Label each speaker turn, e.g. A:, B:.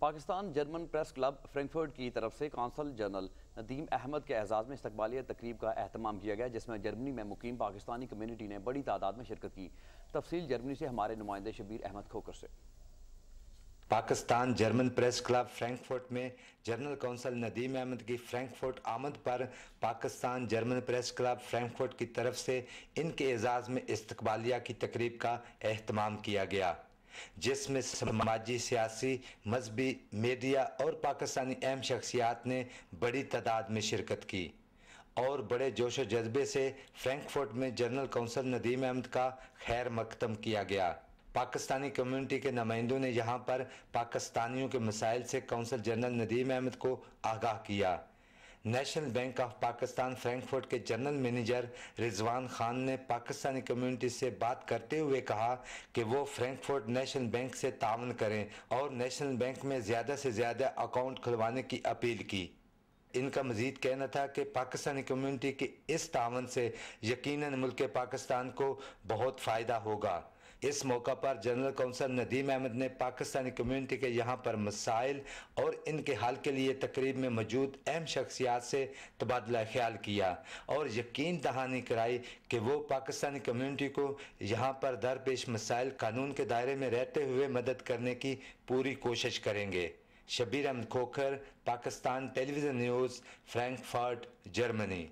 A: Pakistan German press club Frankfurt की तरफ से कौंसल जनरल नदीम अहमद के एजाज़ में इस्तकबालिया तकरीब का एहतमाम किया गया, जिसमें जर्मनी में मुकीम पाकिस्तानी कम्यूनिटी ने बड़ी तादाद में शिरकत की। तफसील जर्मनी से हमारे नुमाइंदे शबीर अहमद खोकर से।
B: Pakistan German press club Frankfurt में जनरल कौंसल नदीम अहमद की फ्रैंकफर्ट आमद पर Pakistan German press club Frankfurt की तरफ से इनके एजाज़ में इस्तकबालिया की तकरीब का एहतमाम किया गया, जिसमें समाजी, सियासी, मजहबी, मीडिया और पाकिस्तानी अहम शख्सियात ने बड़ी तादाद में शिरकत की और बड़े जोश व जज्बे से फ्रैंकफर्ट में जनरल कौंसल नदीम अहमद का खैर मकदम किया गया। पाकिस्तानी कम्युनिटी के नुमाइंदों ने यहाँ पर पाकिस्तानियों के मसाइल से कौंसल जनरल नदीम अहमद को आगाह किया। National bank of Pakistan Frankfurt के जनरल मैनेजर रिजवान खान ने पाकिस्तानी कम्युनिटी से बात करते हुए कहा कि वो फ्रैंकफर्ट नेशनल बैंक से तावन करें और नेशनल बैंक में ज़्यादा से ज़्यादा अकाउंट खुलवाने की अपील की। इनका मजीद कहना था कि पाकिस्तानी कम्युनिटी के इस तावन से यकीनन मुल्क पाकिस्तान को बहुत फ़ायदा होगा। इस मौका पर जनरल कौंसल नदीम अहमद ने पाकिस्तानी कम्युनिटी के यहाँ पर मसाइल और इनके हल के लिए तकरीब में मौजूद अहम शख्सियात से तबादला ख्याल किया और यकीन दहानी कराई कि वो पाकिस्तानी कम्युनिटी को यहाँ पर दरपेश मसाइल कानून के दायरे में रहते हुए मदद करने की पूरी कोशिश करेंगे। Shabbir Ahmed Khokhar, Pakistan Television News, Frankfurt, Germany.